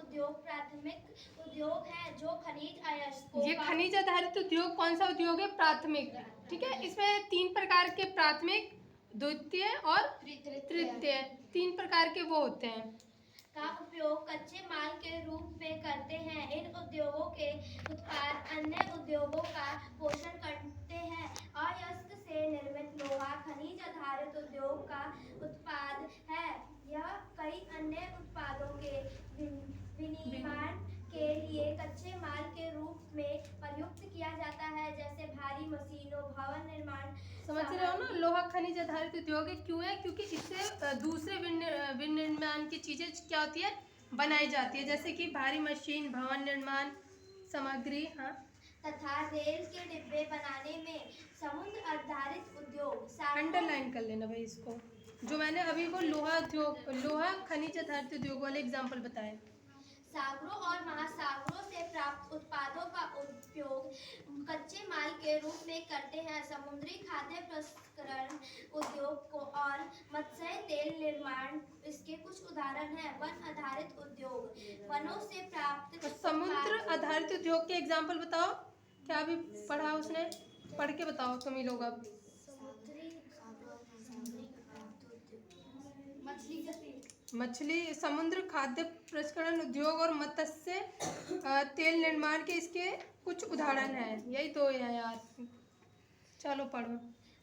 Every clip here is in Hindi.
उद्योग प्राथमिक उद्योग है जो खनिज अयस्कों ये खनिज आधारित उद्योग कौन सा उद्योग है? प्राथमिक। ठीक है, इसमें 3 प्रकार के प्राथमिक, द्वितीय और तृतीय 3 प्रकार के वो होते हैं का उपयोग कच्चे माल के रूप में करते हैं। इन उद्योगों के उत्पाद अन्य उद्योगों का पोषण करते हैं। अयस्क से निर्मित लोहा खनिज आधारित उद्योग का उत्पाद है। यह कई अन्य उत्पादों के विनिर्माण के लिए कच्चे माल के रूप में प्रयुक्त किया जाता है, जैसे भारी मशीनों, भवन निर्माण। समझ रहे हो ना? लोहा खनिज आधारित उद्योग है, क्यों है? क्योंकि इससे दूसरे विनिर्माण की चीजें क्या होती है? बनाई जाती है, जैसे कि भारी मशीन, भवन निर्माण सामग्री। हाँ, तथा रेल के डिब्बे बनाने में समुद्र आधारित उद्योग। अंडरलाइन कर लेना भाई इसको, जो मैंने अभी वो लोहा उद्योग, लोहा खनिज आधारित उद्योग वाले एग्जाम्पल बताए। सागरों और महासागरों से प्राप्त उत्पादों का उपयोग कच्चे माल के रूप में करते हैं। समुद्री खाद्य प्रसंस्करण उद्योग को और मत्स्य तेल निर्माण इसके कुछ उदाहरण हैं। वन आधारित उद्योग वनों से प्राप्त। समुद्र आधारित उद्योग के एग्जाम्पल बताओ, क्या अभी पढ़ा उसने? पढ़ के बताओ तुम ही लोग अब। मछली, समुद्र खाद्य प्रसंस्करण उद्योग और मत्स्य तेल निर्माण के इसके कुछ उदाहरण हैं। यही तो है यार, चलो पढ़ो।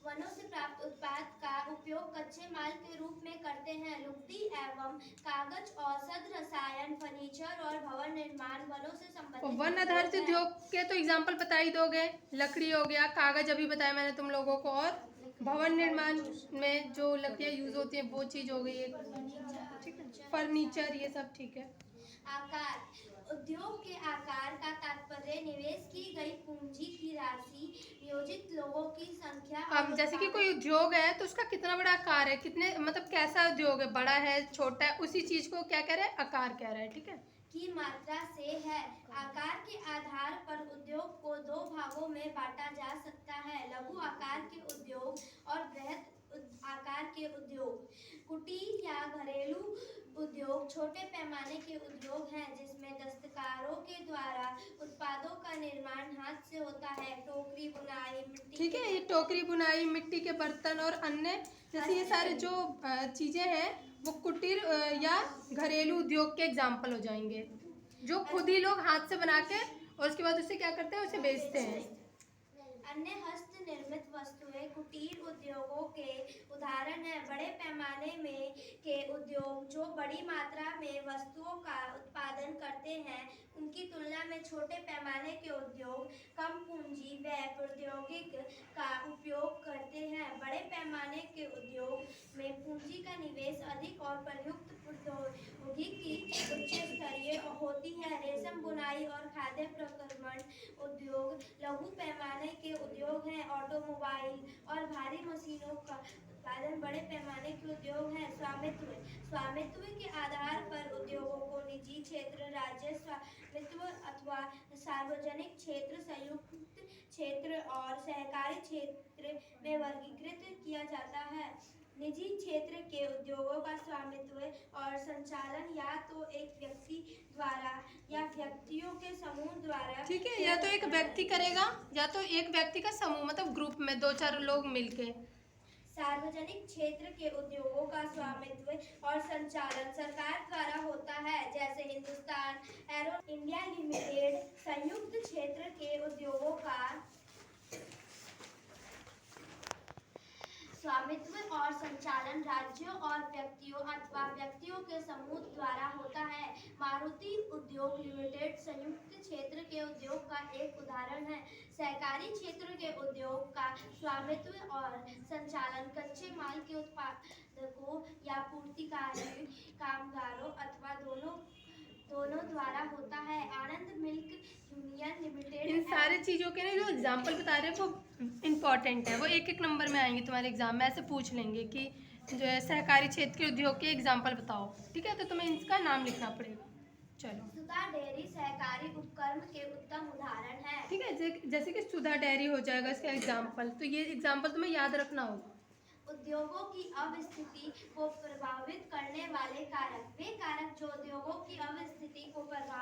वनों से प्राप्त उत्पाद का उपयोग कच्चे माल के रूप में करते हैं। लुगदी एवं कागज, औषध, रसायन, फर्नीचर और भवन निर्माण वनों से संबंधित। वन आधारित उद्योग के तो एग्जाम्पल बता ही दोगे, लकड़ी हो गया, कागज अभी बताया मैंने तुम लोगों को, और भवन निर्माण में जो लकड़ियाँ यूज होती है वो चीज हो गई एक, ठीक है, फर्नीचर, ये सब ठीक है। आकार उद्योग के आकार का तात्पर्य निवेश की गई पूंजी की राशि, नियोजित लोगों की संख्या। अब जैसे कि कोई उद्योग है तो उसका कितना बड़ा आकार है, कितने मतलब कैसा उद्योग है, बड़ा है छोटा है, उसी चीज को क्या कह रहे हैं? आकार कह रहा है। ठीक है, की मात्रा से है। आकार के आधार पर उद्योग को 2 भागों में बांटा जा सकता है, लघु आकार के उद्योग और बृहद आकार के उद्योग। कुटीर या घरेलू उद्योग छोटे पैमाने के उद्योग हैं जिसमें दस्तकारों के द्वारा उत्पादों का निर्माण हाथ से होता है। टोकरी बुनाई, मिट्टी। ठीक है, ये टोकरी बुनाई, मिट्टी के बर्तन और अन्य जैसे ये सारे जो चीजें हैं वो कुटीर या घरेलू उद्योग के एग्जाम्पल हो जाएंगे, जो खुद ही लोग हाथ से बना के और उसके बाद उसे क्या करते हैं? उसे बेचते हैं। अन्य हस्त निर्मित वस्तुएं कुटीर उद्योगों के उदाहरण हैं। बड़े पैमाने में के उद्योग जो बड़ी मात्रा में वस्तुओं का उत्पादन करते हैं, उनकी तुलना में छोटे पैमाने के उद्योग कम पूंजी व प्रौद्योगिक का उपयोग करते हैं। बड़े पैमाने के उद्योग में पूंजी का निवेश अधिक और प्रयुक्त प्रौद्योगिकी उच्च स्तरीय होती है। रेशम बुनाई और खाद्य प्रसंस्करण उद्योग लघु पैमाने के उद्योग हैं। ऑटोमोबाइल और भारी मशीनों का उत्पादन बड़े पैमाने के उद्योग हैं। स्वामित्व के आधार पर उद्योगों को निजी क्षेत्र, राज्य स्वामित्व अथवा सार्वजनिक क्षेत्र, संयुक्त क्षेत्र और सहकारी क्षेत्र में वर्गीकृत किया जाता है। निजी क्षेत्र के उद्योगों का स्वामित्व और संचालन या तो एक व्यक्ति द्वारा या व्यक्तियों के समूह द्वारा। ठीक है, या तो एक व्यक्ति करेगा या तो एक व्यक्ति का समूह, मतलब ग्रुप में 2-4 लोग मिलके। सार्वजनिक क्षेत्र के उद्योगों का स्वामित्व और संचालन सरकार द्वारा होता है, जैसे हिंदुस्तान एरो इंडिया लिमिटेड। संयुक्त क्षेत्र के उद्योगों का स्वामित्व और संचालन राज्यों और व्यक्तियों अथवा व्यक्तियों के समूह द्वारा होता है। मारुति उद्योग लिमिटेड संयुक्त क्षेत्र के उद्योग का एक उदाहरण है। सहकारी क्षेत्र के उद्योग का स्वामित्व और संचालन कच्चे माल के उत्पादकों या पूर्तिकारी कामगारों अथवा दोनों द्वारा होता है। आनंद मिल्क यूनियन लिमिटेड। इन सारे चीजों के ना जो एग्जाम्पल बता रहे हैं वो इम्पोर्टेंट है, वो एक एक नंबर में आएंगे तुम्हारे एग्जाम में। ऐसे पूछ लेंगे कि जो है सहकारी क्षेत्र के उद्योग के एग्जाम्पल बताओ, ठीक है, तो तुम्हें इनका नाम लिखना पड़ेगा। चलो, सुधा डेयरी सहकारी उपक्रम के उत्तम उदाहरण है। ठीक है, जैसे कि सुधा डेयरी हो जाएगा इसका एग्जाम्पल, तो ये एग्जाम्पल तुम्हें याद रखना होगा। उद्योगों की अवस्थिति को प्रभावित करने वाले कारक, वे कारक जो उद्योगों की अवस्थिति को प्रभावित